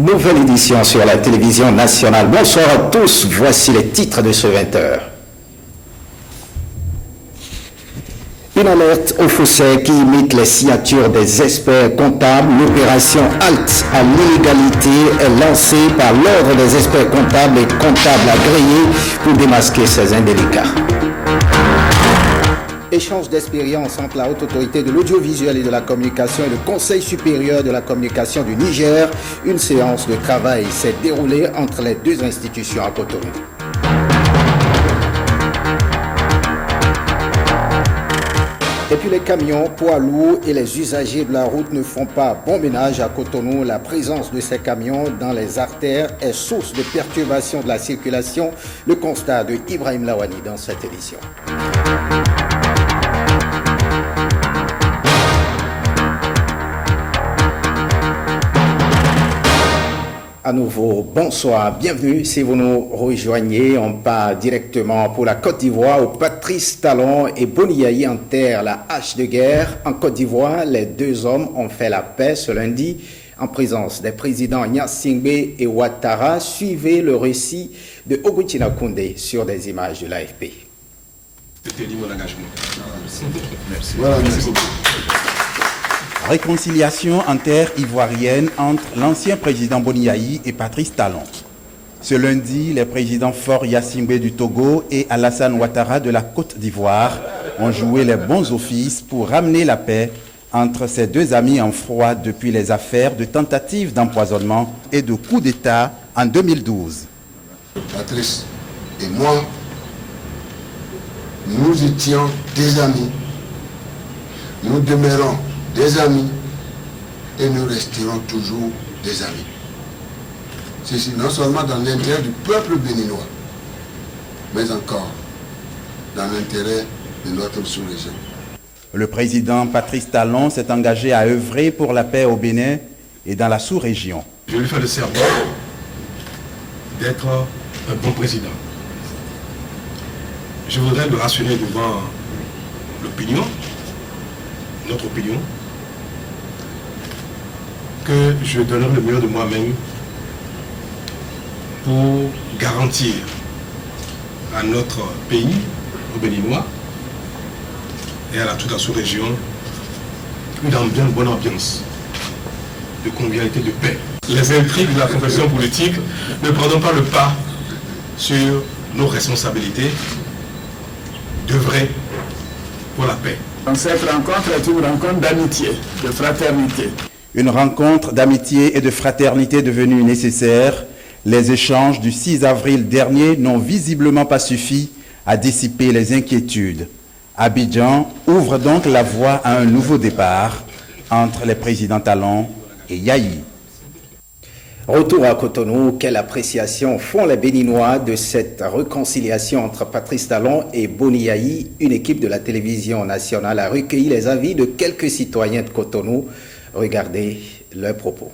Nouvelle édition sur la télévision nationale. Bonsoir à tous, voici les titres de ce 20h. Une alerte au fossé qui imite les signatures des experts comptables. L'opération Halte à l'illégalité est lancée par l'ordre des experts comptables et comptables agréés pour démasquer ces indélicats. Échange d'expérience entre la Haute Autorité de l'Audiovisuel et de la Communication et le Conseil supérieur de la communication du Niger. Une séance de travail s'est déroulée entre les deux institutions à Cotonou. Et puis les camions, poids lourds et les usagers de la route ne font pas bon ménage à Cotonou. La présence de ces camions dans les artères est source de perturbation de la circulation. Le constat de Ibrahim Lawani dans cette édition. À nouveau, bonsoir, bienvenue. Si vous nous rejoignez, on part directement pour la Côte d'Ivoire où Patrice Talon et Boniaï enterrent la hache de guerre. En Côte d'Ivoire, les deux hommes ont fait la paix ce lundi en présence des présidents Gnassingbé et Ouattara. Suivez le récit de Ogutina Koundé sur des images de l'AFP. C'était mon engagement. Merci. Voilà, merci beaucoup. Réconciliation en terre ivoirienne entre l'ancien président Boniaï et Patrice Talon. Ce lundi, les présidents Faure Gnassingbé du Togo et Alassane Ouattara de la Côte d'Ivoire ont joué les bons offices pour ramener la paix entre ces deux amis en froid depuis les affaires de tentatives d'empoisonnement et de coup d'État en 2012. Patrice et moi, nous étions des amis. Nous demeurons des amis et nous resterons toujours des amis. Ceci non seulement dans l'intérêt du peuple béninois, mais encore dans l'intérêt de notre sous-région. Le président Patrice Talon s'est engagé à œuvrer pour la paix au Bénin et dans la sous-région. Je lui fais le serment d'être un bon président. Je voudrais le rassurer devant l'opinion, notre opinion, que je donnerai le meilleur de moi-même pour garantir à notre pays, aux Béninois, et à toute la sous-région, une bonne ambiance de convivialité, de paix. Les intrigues de la confession politique ne prendront pas le pas sur nos responsabilités d'œuvrer pour la paix. Cette rencontre est une rencontre d'amitié, de fraternité. Une rencontre d'amitié et de fraternité devenue nécessaire. Les échanges du 6 avril dernier n'ont visiblement pas suffi à dissiper les inquiétudes. Abidjan ouvre donc la voie à un nouveau départ entre les présidents Talon et Yayi. Retour à Cotonou, quelle appréciation font les Béninois de cette réconciliation entre Patrice Talon et Boniaï? Une équipe de la télévision nationale a recueilli les avis de quelques citoyens de Cotonou. Regardez leurs propos.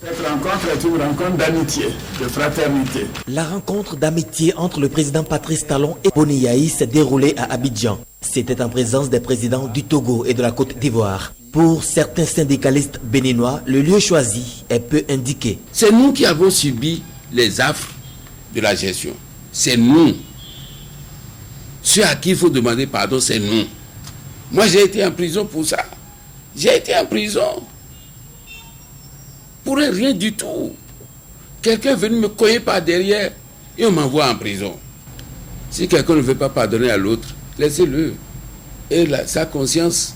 Cette rencontre est une rencontre d'amitié, de fraternité. La rencontre d'amitié entre le président Patrice Talon et Boniaï s'est déroulée à Abidjan. C'était en présence des présidents du Togo et de la Côte d'Ivoire. Pour certains syndicalistes béninois, le lieu choisi est peu indiqué. C'est nous qui avons subi les affres de la gestion. C'est nous. Ceux à qui il faut demander pardon, c'est nous. Moi, j'ai été en prison pour ça. J'ai été en prison. Pour rien du tout. Quelqu'un est venu me cogner par derrière et on m'envoie en prison. Si quelqu'un ne veut pas pardonner à l'autre, laissez-le. Et sa conscience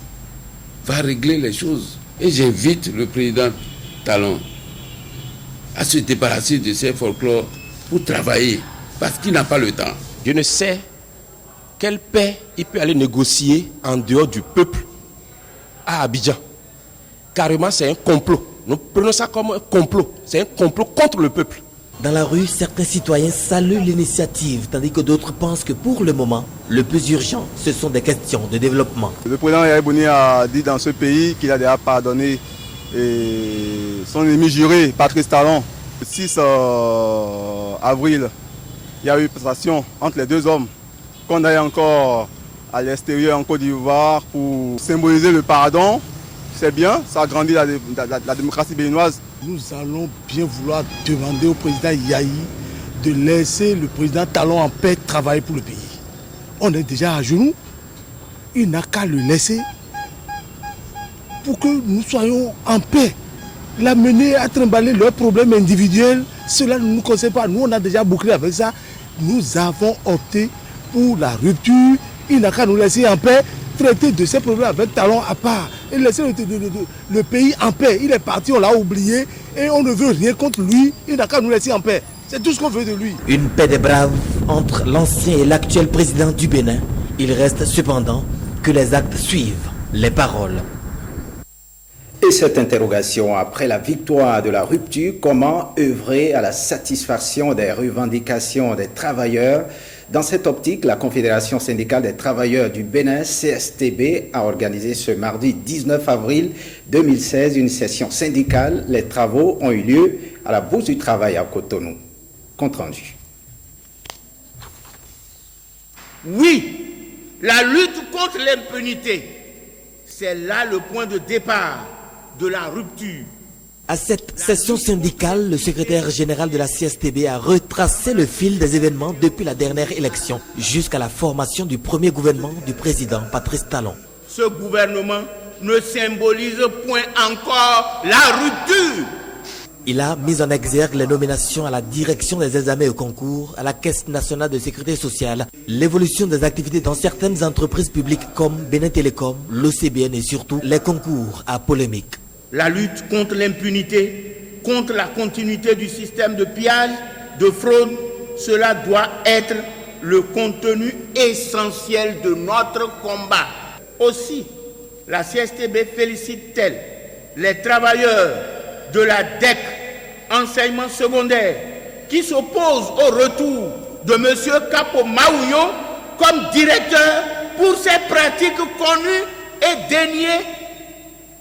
va régler les choses. Et j'invite le président Talon à se débarrasser de ces folklores pour travailler, parce qu'il n'a pas le temps. Je ne sais quelle paix il peut aller négocier en dehors du peuple à Abidjan. Carrément, c'est un complot. Nous prenons ça comme un complot. C'est un complot contre le peuple. Dans la rue, certains citoyens saluent l'initiative, tandis que d'autres pensent que pour le moment, le plus urgent, ce sont des questions de développement. Le président Yayi Boni a dit dans ce pays qu'il a déjà pardonné son ennemi juré, Patrice Talon. Le 6 avril, il y a eu une passation entre les deux hommes, qu'on aille encore à l'extérieur en Côte d'Ivoire pour symboliser le pardon. C'est bien, ça agrandit la démocratie béninoise. nous allons bien vouloir demander au président Yahi de laisser le président Talon en paix travailler pour le pays. On est déjà à genoux, il n'a qu'à le laisser pour que nous soyons en paix. L'amener à trimballer leurs problèmes individuels, cela ne nous concerne pas. Nous, on a déjà bouclé avec ça. Nous avons opté pour la rupture. Il n'a qu'à nous laisser en paix, traiter de ces problèmes avec Talon à part et laisser le pays en paix. Il est parti, on l'a oublié et on ne veut rien contre lui. Il n'a qu'à nous laisser en paix. C'est tout ce qu'on veut de lui. Une paix des braves entre l'ancien et l'actuel président du Bénin. Il reste cependant que les actes suivent les paroles. Et cette interrogation, après la victoire de la rupture, comment œuvrer à la satisfaction des revendications des travailleurs? Dans cette optique, la Confédération syndicale des travailleurs du Bénin, CSTB, a organisé ce mardi 19 avril 2016 une session syndicale. Les travaux ont eu lieu à la Bourse du Travail à Cotonou. Compte rendu. Oui, la lutte contre l'impunité, c'est là le point de départ de la rupture. À cette session syndicale, le secrétaire général de la CSTB a retracé le fil des événements depuis la dernière élection jusqu'à la formation du premier gouvernement du président Patrice Talon. Ce gouvernement ne symbolise point encore la rupture. Il a mis en exergue les nominations à la direction des examens et concours, à la Caisse nationale de sécurité sociale, l'évolution des activités dans certaines entreprises publiques comme Bénin Télécom, l'OCBN et surtout les concours à polémique. La lutte contre l'impunité, contre la continuité du système de pillage, de fraude, cela doit être le contenu essentiel de notre combat. Aussi, la CSTB félicite-t-elle les travailleurs de la DEC, enseignement secondaire, qui s'opposent au retour de M. Capo Maouyo comme directeur pour ces pratiques connues et déniées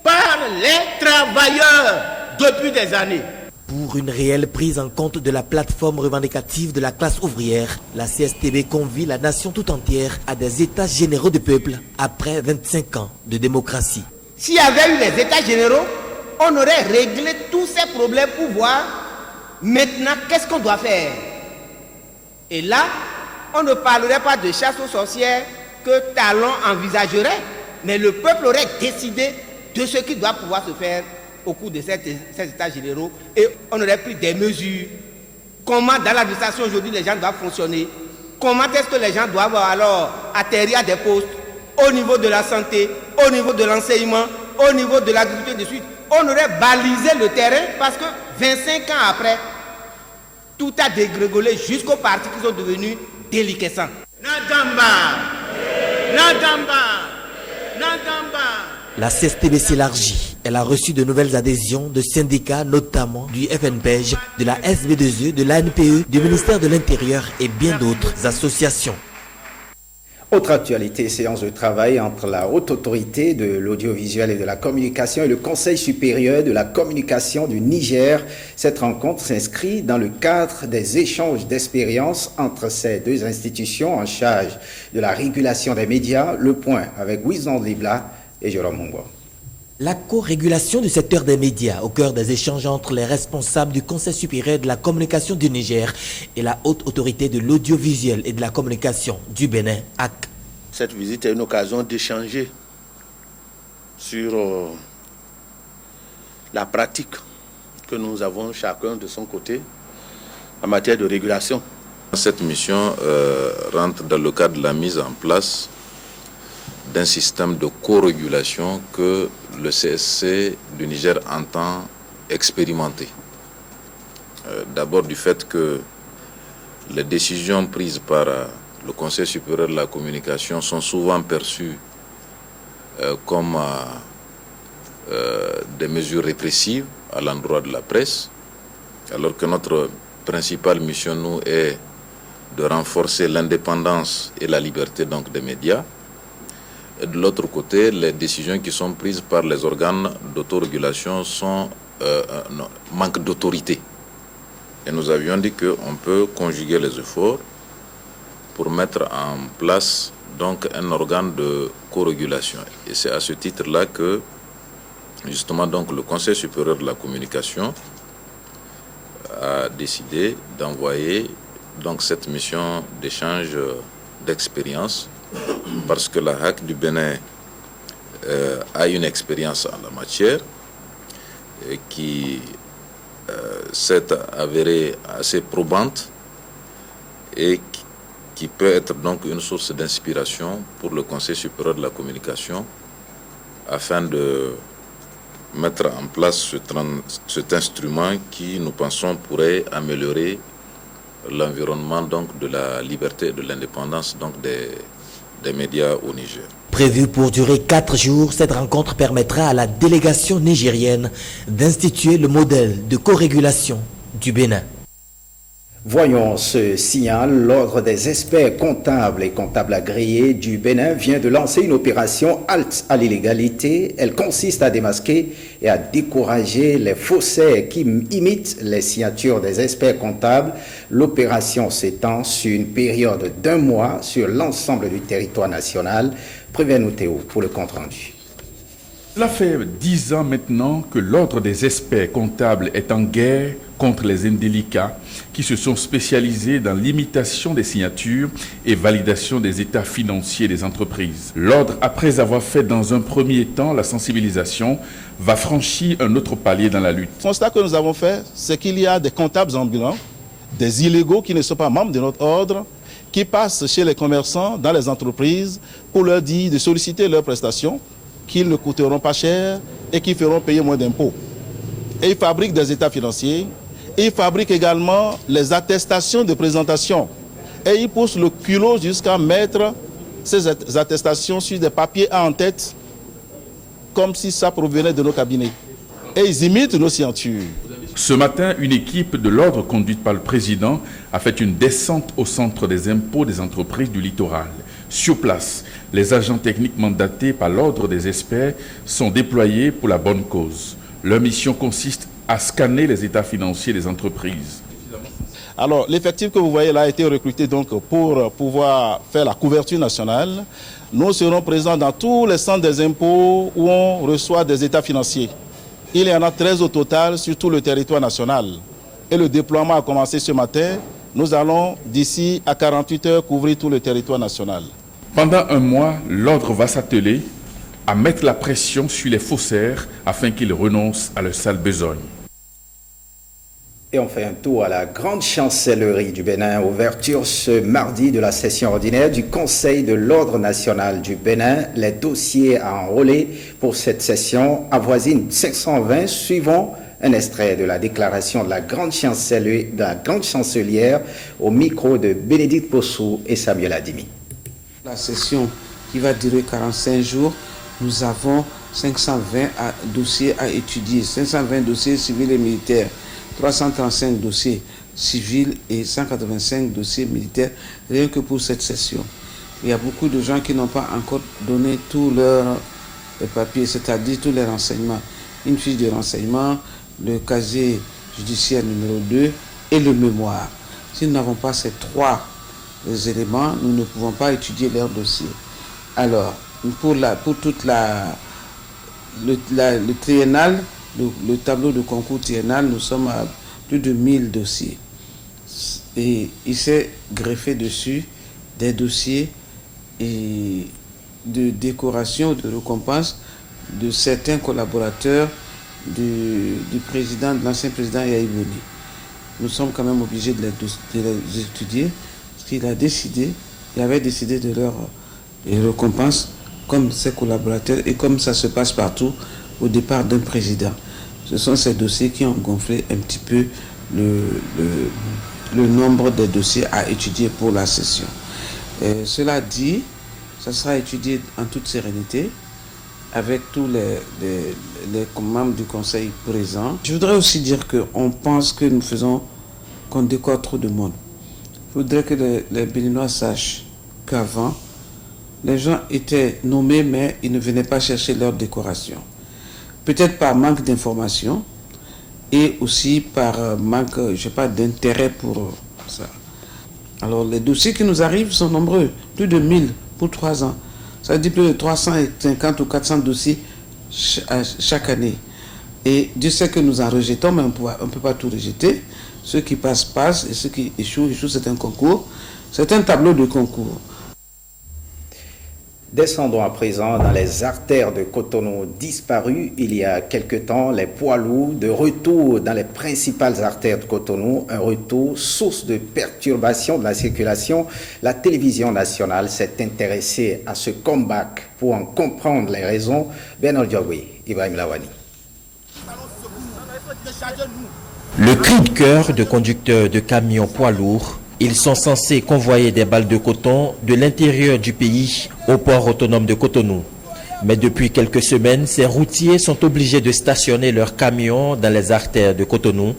par les travailleurs depuis des années. Pour une réelle prise en compte de la plateforme revendicative de la classe ouvrière, la CSTB convie la nation tout entière à des états généraux du peuple après 25 ans de démocratie. S'il y avait eu les états généraux, on aurait réglé tous ces problèmes pour voir maintenant qu'est-ce qu'on doit faire. Et là, on ne parlerait pas de chasse aux sorcières que Talon envisagerait, mais le peuple aurait décidé de ce qui doit pouvoir se faire au cours de ces états généraux et on aurait pris des mesures. Comment dans l'administration aujourd'hui les gens doivent fonctionner, comment est-ce que les gens doivent alors atterrir à des postes au niveau de la santé, au niveau de l'enseignement, au niveau de l'agriculture de suite. On aurait balisé le terrain parce que 25 ans après, tout a dégrégolé jusqu'aux partis qui sont devenus déliquescents. Nadamba, Nadamba, Nadamba. La CSTB s'élargit. Elle a reçu de nouvelles adhésions de syndicats, notamment du FNPEJ, de la SB2E, de l'ANPE, du ministère de l'Intérieur et bien d'autres associations. Autre actualité, séance de travail entre la Haute Autorité de l'Audiovisuel et de la Communication et le Conseil supérieur de la Communication du Niger. Cette rencontre s'inscrit dans le cadre des échanges d'expériences entre ces deux institutions en charge de la régulation des médias. Le point avec Wison Libla et Jérôme Mungwa. La co-régulation du secteur des médias au cœur des échanges entre les responsables du Conseil supérieur de la communication du Niger et la Haute Autorité de l'Audiovisuel et de la Communication du Bénin, AC. Cette visite est une occasion d'échanger sur la pratique que nous avons chacun de son côté en matière de régulation. Cette mission rentre dans le cadre de la mise en place d'un système de co-régulation que le CSC du Niger entend expérimenter. D'abord du fait que les décisions prises par le Conseil supérieur de la communication sont souvent perçues comme des mesures répressives à l'endroit de la presse, alors que notre principale mission, nous, est de renforcer l'indépendance et la liberté donc des médias. Et de l'autre côté, les décisions qui sont prises par les organes d'autorégulation manquent d'autorité. Et nous avions dit qu'on peut conjuguer les efforts pour mettre en place donc un organe de co-régulation. Et c'est à ce titre-là que justement donc le Conseil supérieur de la communication décidé d'envoyer donc cette mission d'échange d'expérience parce que la HAC du Bénin a une expérience en la matière qui s'est avérée assez probante et qui peut être donc une source d'inspiration pour le Conseil supérieur de la communication afin de mettre en place cet instrument qui, nous pensons, pourrait améliorer l'environnement donc de la liberté et de l'indépendance donc des médias au Niger. Prévue pour durer 4 jours, cette rencontre permettra à la délégation nigérienne d'instituer le modèle de co-régulation du Bénin. Voyons ce signal. L'Ordre des experts comptables et comptables agréés du Bénin vient de lancer une opération halte à l'illégalité. Elle consiste à démasquer et à décourager les faussaires qui imitent les signatures des experts comptables. L'opération s'étend sur une période d'1 mois sur l'ensemble du territoire national. Prévenez-nous Théo pour le compte rendu. Cela fait 10 ans maintenant que l'Ordre des experts comptables est en guerre contre les indélicats qui se sont spécialisés dans l'imitation des signatures et validation des états financiers des entreprises. L'Ordre, après avoir fait dans un premier temps la sensibilisation, va franchir un autre palier dans la lutte. Le constat que nous avons fait, c'est qu'il y a des comptables ambulants, des illégaux qui ne sont pas membres de notre ordre, qui passent chez les commerçants, dans les entreprises, pour leur dire de solliciter leurs prestations, qu'ils ne coûteront pas cher et qui feront payer moins d'impôts. Et ils fabriquent des états financiers, et ils fabriquent également les attestations de présentation. Et ils poussent le culot jusqu'à mettre ces attestations sur des papiers en tête, comme si ça provenait de nos cabinets. Et ils imitent nos signatures. Ce matin, une équipe de l'Ordre conduite par le président a fait une descente au centre des impôts des entreprises du littoral. Sur place, les agents techniques mandatés par l'Ordre des experts sont déployés pour la bonne cause. Leur mission consiste à scanner les états financiers des entreprises. Alors, l'effectif que vous voyez là a été recruté donc pour pouvoir faire la couverture nationale. Nous serons présents dans tous les centres des impôts où on reçoit des états financiers. Il y en a 13 au total sur tout le territoire national. Et le déploiement a commencé ce matin. Nous allons, d'ici à 48 heures, couvrir tout le territoire national. Pendant 1 mois, l'Ordre va s'atteler à mettre la pression sur les faussaires afin qu'ils renoncent à leur sale besogne. Et on fait un tour à la grande chancellerie du Bénin. Ouverture ce mardi de la session ordinaire du Conseil de l'Ordre national du Bénin. Les dossiers à enrôler pour cette session avoisinent 520. Suivons un extrait de la déclaration de la grande chancelière au micro de Bénédicte Possou et Samuel Adimi. La session qui va durer 45 jours, nous avons 520 dossiers à étudier, 520 dossiers civils et militaires, 335 dossiers civils et 185 dossiers militaires, rien que pour cette session. Il y a beaucoup de gens qui n'ont pas encore donné tous leurs papiers, c'est-à-dire tous les renseignements. Une fiche de renseignement, le casier judiciaire numéro 2 et le mémoire. Si nous n'avons pas ces 3 éléments, nous ne pouvons pas étudier leur dossier. Alors, pour toute le triennal, le tableau de concours triennal, nous sommes à plus de 1000 dossiers. Et il s'est greffé dessus des dossiers et de décoration, de récompense de certains collaborateurs du président, de l'ancien président Yahi Boni. Nous sommes quand même obligés de les étudier, parce qu'il a décidé, il avait décidé de leur récompense comme ses collaborateurs et comme ça se passe partout au départ d'un président. Ce sont ces dossiers qui ont gonflé un petit peu le nombre de dossiers à étudier pour la session. Cela dit, ça sera étudié en toute sérénité avec tous les membres du conseil présents. Je voudrais aussi dire qu'on pense que qu'on décore trop de monde. Je voudrais que les Béninois sachent qu'avant, les gens étaient nommés, mais ils ne venaient pas chercher leur décoration. Peut-être par manque d'information et aussi par manque, d'intérêt pour ça. Alors, les dossiers qui nous arrivent sont nombreux, plus de 1000 pour 3 ans. Ça dit plus de 350 ou 400 dossiers chaque année. Et Dieu sait que nous en rejetons, mais on ne peut pas tout rejeter. Ceux qui passent, passent, et ceux qui échouent, échouent. C'est un concours. C'est un tableau de concours. Descendons à présent dans les artères de Cotonou disparues il y a quelque temps, les poids lourds de retour dans les principales artères de Cotonou, un retour source de perturbation de la circulation. La télévision nationale s'est intéressée à ce comeback pour en comprendre les raisons. Bernard Diogui, Ibrahim Lawani. Le cri de cœur de conducteurs de camions poids lourds. Ils sont censés convoyer des balles de coton de l'intérieur du pays au port autonome de Cotonou. Mais depuis quelques semaines, ces routiers sont obligés de stationner leurs camions dans les artères de Cotonou.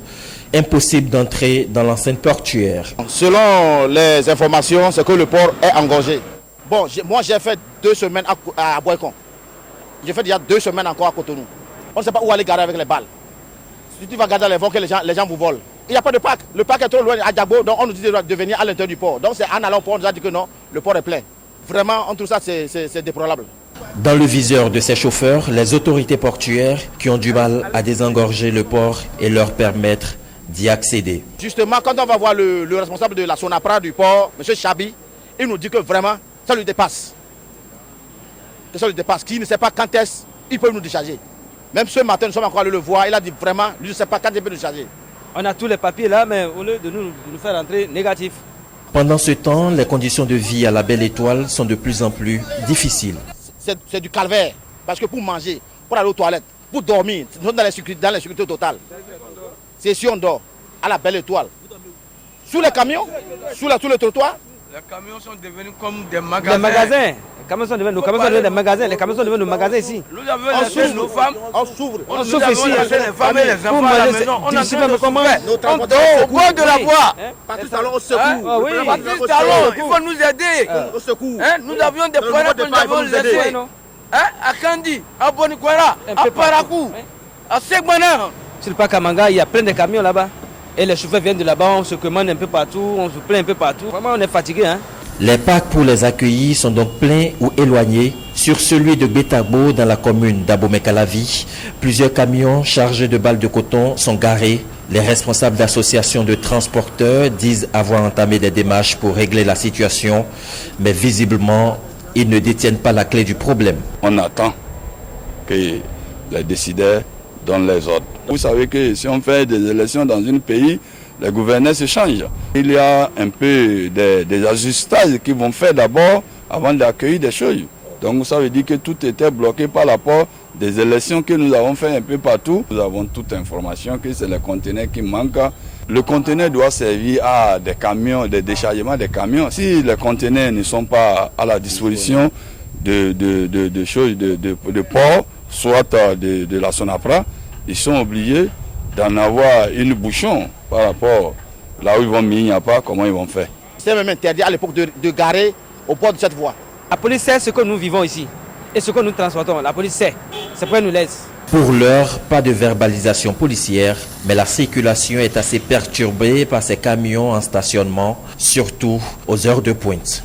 Impossible d'entrer dans l'enceinte portuaire. Selon les informations, c'est que le port est engorgé. Bon, moi j'ai fait 2 semaines à Boycon. J'ai fait déjà 2 semaines encore à Cotonou. On ne sait pas où aller garer avec les balles. Si tu vas garder les vols, que les gens vous volent. Il n'y a pas de parc. Le parc est trop loin à Diabo, donc on nous dit de venir à l'intérieur du port. Donc c'est en allant au port, on nous a dit que non, le port est plein. Vraiment, on trouve ça, c'est déplorable. Dans le viseur de ces chauffeurs, les autorités portuaires qui ont du mal à désengorger le port et leur permettre d'y accéder. Justement, quand on va voir le responsable de la Sonapra du port, M. Chabi, il nous dit que vraiment, ça lui dépasse. Que ça lui dépasse, qu'il ne sait pas quand est-ce qu'il peut nous décharger. Même ce matin, nous sommes encore allés le voir, il a dit vraiment, lui ne sait pas quand il peut nous décharger. On a tous les papiers là, mais au lieu de nous faire entrer négatif. Pendant ce temps, les conditions de vie à la Belle Étoile sont de plus en plus difficiles. C'est du calvaire, parce que pour manger, pour aller aux toilettes, pour dormir, nous sommes dans la sécurité totale. C'est si on dort, à la Belle Étoile. Sous les camions, sous le trottoir. Les camions sont devenus comme des magasins. Des magasins. Les camions sont devenus des magasins. Les camions sont devenus nos magasins ici. Nous avons laissé nos femmes. On s'ouvre. On s'ouvre ici. Les femmes et les enfants à la maison. On a comment on dort au bord de la voie. Patrice Talon au secours. Oui, Patrice Talon, il faut nous aider. Au secours. Nous avions des points que nous avons laissés. À Kandi, à Bonikwara, à Parakou, à Segmana. Sur le parc Amanga, il y a plein de camions là-bas. Et les chauffeurs viennent de là-bas, on se commande un peu partout, on se plaint un peu partout. Vraiment, on est fatigué. Les parcs pour les accueillir sont donc pleins ou éloignés. Sur celui de Betabo, dans la commune d'Abomey-Calavi, plusieurs camions chargés de balles de coton sont garés. Les responsables d'associations de transporteurs disent avoir entamé des démarches pour régler la situation, mais visiblement, ils ne détiennent pas la clé du problème. On attend que les décideurs donnent les ordres. Vous savez que si on fait des élections dans un pays, les gouverneurs se changent. Il y a un peu des ajustages qu'ils vont faire d'abord avant d'accueillir des choses. Donc ça veut dire que tout était bloqué par rapport des élections que nous avons fait un peu partout. Nous avons toute information que c'est les conteneurs qui manquent. Le conteneur doit servir à des camions, des déchargements des camions. Si les conteneurs ne sont pas à la disposition de choses de port, soit de la Sonapra, ils sont obligés d'en avoir une bouchon par rapport là où ils vont mis, il n'y a pas, comment ils vont faire. C'est même interdit à l'époque de garer au bord de cette voie. La police sait ce que nous vivons ici et ce que nous transportons. La police sait. C'est pourquoi elle nous laisse. Pour l'heure, pas de verbalisation policière, mais la circulation est assez perturbée par ces camions en stationnement, surtout aux heures de pointe.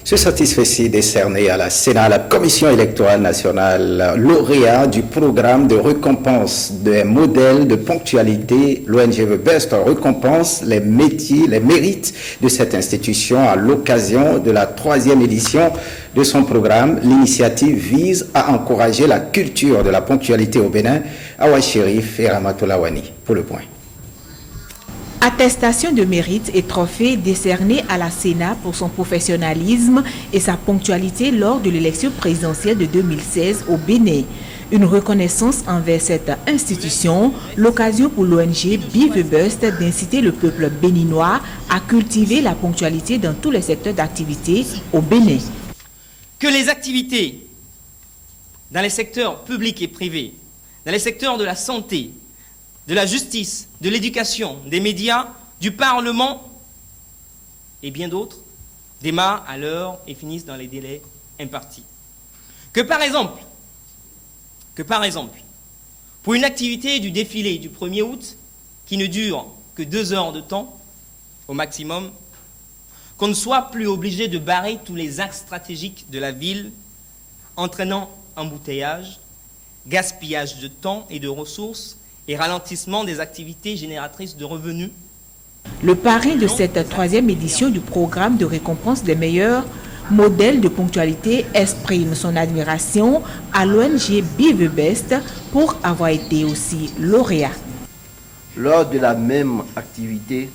Ce satisfait décerné à la Sénat, la Commission électorale nationale, lauréat du programme de récompense des modèles de ponctualité. L'ONG The Best récompense les métiers, les mérites de cette institution à l'occasion de la 3e édition de son programme. L'initiative vise à encourager la culture de la ponctualité au Bénin. Awa Chérif et Ramatou Lawani pour le point. Attestation de mérite et trophée décerné à la Sénat pour son professionnalisme et sa ponctualité lors de l'élection présidentielle de 2016 au Bénin. Une reconnaissance envers cette institution, l'occasion pour l'ONG Be The Best d'inciter le peuple béninois à cultiver la ponctualité dans tous les secteurs d'activité au Bénin. Que les activités dans les secteurs publics et privés, dans les secteurs de la santé, de la justice, de l'éducation, des médias, du Parlement et bien d'autres démarrent à l'heure et finissent dans les délais impartis. Que par exemple, pour une activité du défilé du 1er août qui ne dure que 2 heures de temps au maximum, qu'on ne soit plus obligé de barrer tous les axes stratégiques de la ville, entraînant embouteillage, gaspillage de temps et de ressources et ralentissement des activités génératrices de revenus. Le parrain de cette troisième édition du programme de récompense des meilleurs modèles de ponctualité exprime son admiration à l'ONG Be the Best pour avoir été aussi lauréat. Lors de la même activité,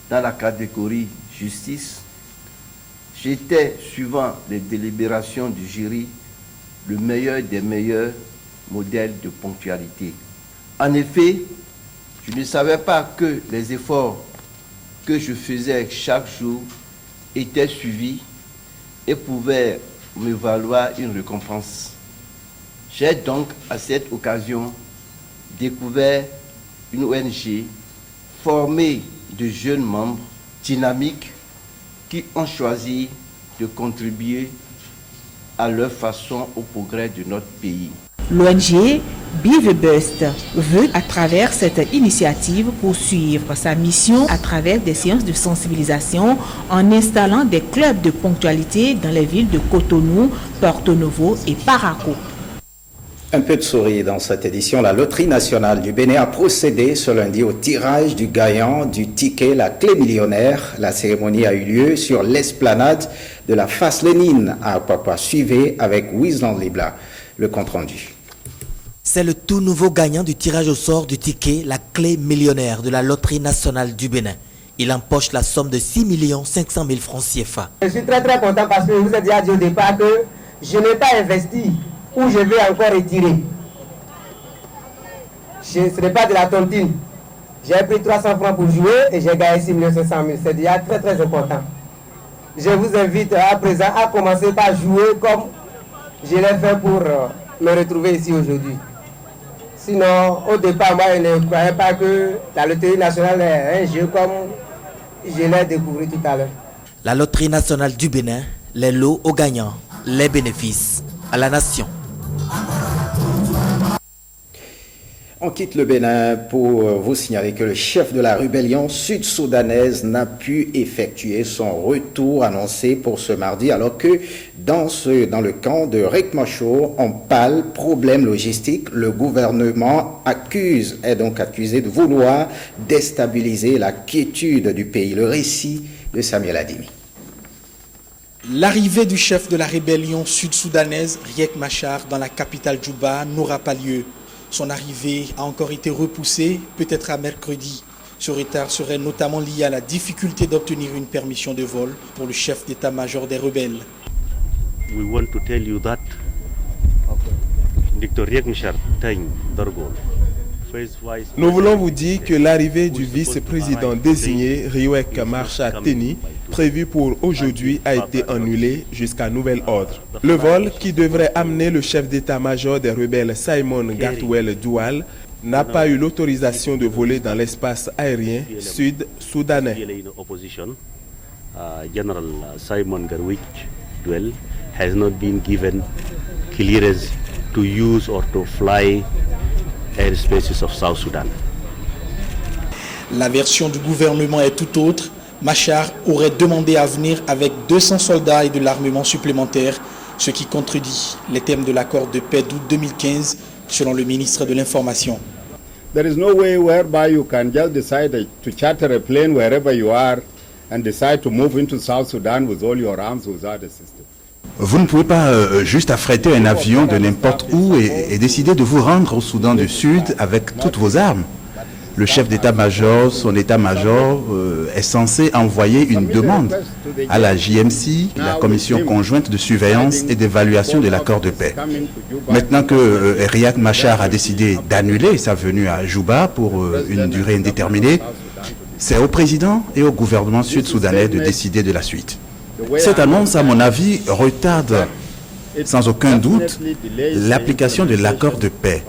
dans la catégorie justice, j'étais, suivant les délibérations du jury, le meilleur des meilleurs modèles de ponctualité. En effet, je ne savais pas que les efforts que je faisais chaque jour étaient suivis et pouvaient me valoir une récompense. J'ai donc, à cette occasion, découvert une ONG formée de jeunes membres dynamiques qui ont choisi de contribuer à leur façon au progrès de notre pays. L'ONG Be the Best veut, à travers cette initiative, poursuivre sa mission à travers des séances de sensibilisation en installant des clubs de ponctualité dans les villes de Cotonou, Porto Novo et Parakou. Un peu de souris dans cette édition. La Loterie nationale du Bénin a procédé ce lundi au tirage du gagnant du ticket La Clé millionnaire. La cérémonie a eu lieu sur l'esplanade de la Face Lénine à Apapa. Suivez avec Wisland Libla le compte rendu. C'est le tout nouveau gagnant du tirage au sort du ticket La Clé millionnaire de la Loterie nationale du Bénin. Il empoche la somme de 6 500 000 francs CFA. Je suis très content parce que je vous ai déjà dit au départ que je n'ai pas investi où je vais encore retirer. Ce n'est pas de la tontine. J'ai pris 300 francs pour jouer et j'ai gagné 6 500 000. C'est déjà très important. Je vous invite à présent à commencer par jouer comme je l'ai fait pour me retrouver ici aujourd'hui. Sinon, au départ, moi, je ne croyais pas que la Loterie nationale est un jeu comme je l'ai découvert tout à l'heure. La Loterie nationale du Bénin, les lots aux gagnants, les bénéfices à la nation. On quitte le Bénin pour vous signaler que le chef de la rébellion sud-soudanaise n'a pu effectuer son retour annoncé pour ce mardi, alors que dans le camp de Riek Machar, on parle problème logistique. Le gouvernement est donc accusé de vouloir déstabiliser la quiétude du pays. Le récit de Samuel Adimi. L'arrivée du chef de la rébellion sud-soudanaise, Riek Machar, dans la capitale Djouba n'aura pas lieu. Son arrivée a encore été repoussée, peut-être à mercredi. Ce retard serait notamment lié à la difficulté d'obtenir une permission de vol pour le chef d'état-major des rebelles. We want to tell you that Dr. Riek Machar Dorgol. Nous voulons vous dire que l'arrivée du vice-président désigné Riek Machar Teni, prévu pour aujourd'hui, a été annulée jusqu'à nouvel ordre. Le vol qui devrait amener le chef d'état-major des rebelles Simon Gartwell Doual n'a pas eu l'autorisation de voler dans l'espace aérien sud-soudanais. General Simon Gartwell Doual has not been given clearance to use or to fly airspaces of South Sudan. La version du gouvernement est tout autre. Machar aurait demandé à venir avec 200 soldats et de l'armement supplémentaire, ce qui contredit les termes de l'accord de paix d'août 2015, selon le ministre de l'Information. There is no way whereby you can just decide to charter a plane wherever you are and decide to move into South Sudan with all your arms without assistance. Vous ne pouvez pas juste affréter un avion de n'importe où et décider de vous rendre au Soudan du Sud avec toutes vos armes. Le chef d'état-major, son état-major est censé envoyer une demande à la JMC, la commission conjointe de surveillance et d'évaluation de l'accord de paix. Maintenant que Riek Machar a décidé d'annuler sa venue à Djouba pour une durée indéterminée, c'est au président et au gouvernement sud-soudanais de décider de la suite. Cette annonce, à mon avis, retarde sans aucun doute l'application de l'accord de paix.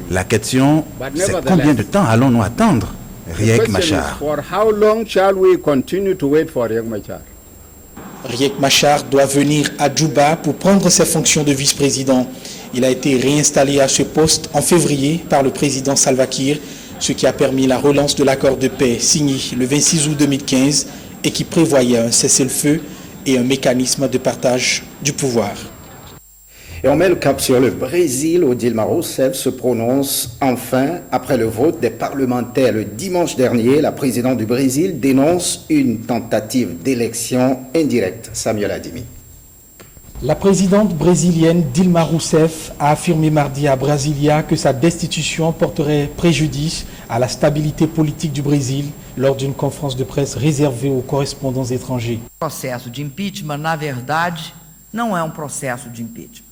La question, c'est combien de temps allons-nous attendre Riek Machar? Riek Machar doit venir à Djouba pour prendre ses fonctions de vice-président. Il a été réinstallé à ce poste en février par le président Salva Kiir, ce qui a permis la relance de l'accord de paix signé le 26 août 2015 et qui prévoyait un cessez-le-feu et un mécanisme de partage du pouvoir. Et on met le cap sur le Brésil où Dilma Rousseff se prononce enfin après le vote des parlementaires. Le dimanche dernier, la présidente du Brésil dénonce une tentative d'élection indirecte. Samuel Adimi. La présidente brésilienne Dilma Rousseff a affirmé mardi à Brasilia que sa destitution porterait préjudice à la stabilité politique du Brésil lors d'une conférence de presse réservée aux correspondants étrangers. Le processo de impeachment, na verdade, não é processo de impeachment.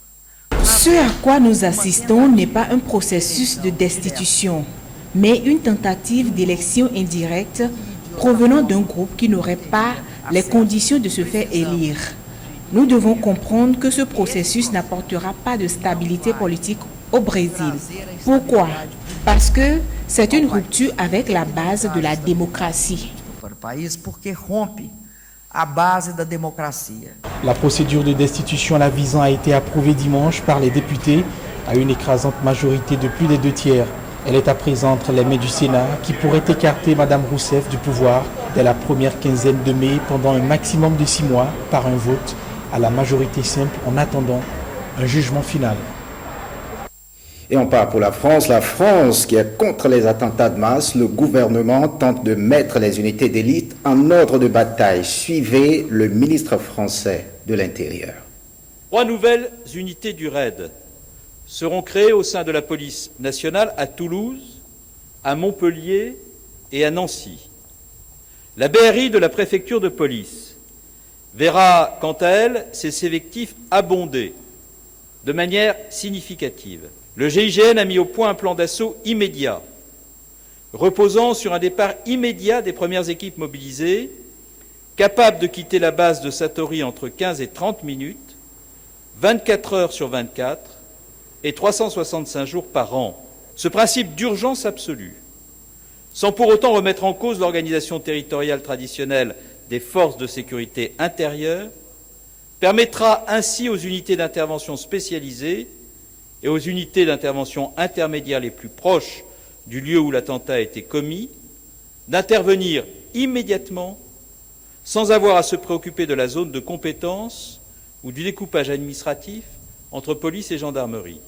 Ce à quoi nous assistons n'est pas un processus de destitution, mais une tentative d'élection indirecte provenant d'un groupe qui n'aurait pas les conditions de se faire élire. Nous devons comprendre que ce processus n'apportera pas de stabilité politique au Brésil. Pourquoi? Parce que c'est une rupture avec la base de la démocratie. La procédure de destitution la visant a été approuvée dimanche par les députés à une écrasante majorité de plus des 2/3. Elle est à présent entre les mains du Sénat qui pourrait écarter Mme Rousseff du pouvoir dès la première quinzaine de mai pendant un maximum de 6 mois par un vote à la majorité simple en attendant un jugement final. Et on part pour la France qui est contre les attentats de masse. Le gouvernement tente de mettre les unités d'élite en ordre de bataille. Suivez le ministre français de l'Intérieur. 3 nouvelles unités du RAID seront créées au sein de la police nationale à Toulouse, à Montpellier et à Nancy. La BRI de la préfecture de police verra quant à elle ses effectifs abondés de manière significative. Le GIGN a mis au point un plan d'assaut immédiat, reposant sur un départ immédiat des premières équipes mobilisées, capables de quitter la base de Satory entre 15 et 30 minutes, 24 heures sur 24 et 365 jours par an. Ce principe d'urgence absolue, sans pour autant remettre en cause l'organisation territoriale traditionnelle des forces de sécurité intérieure, permettra ainsi aux unités d'intervention spécialisées et aux unités d'intervention intermédiaires les plus proches du lieu où l'attentat a été commis d'intervenir immédiatement sans avoir à se préoccuper de la zone de compétence ou du découpage administratif entre police et gendarmerie.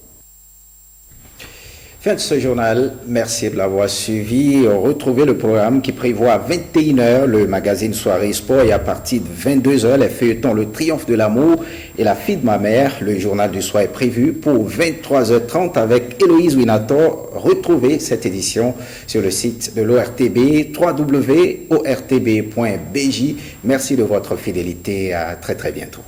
Fin de ce journal, merci de l'avoir suivi. Retrouvez le programme qui prévoit à 21h le magazine Soirée Sport et à partir de 22h les feuilletons Le Triomphe de l'amour et La fille de ma mère. Le journal du soir est prévu pour 23h30 avec Héloïse Winator. Retrouvez cette édition sur le site de l'ORTB, www.ortb.bj. Merci de votre fidélité. À très bientôt.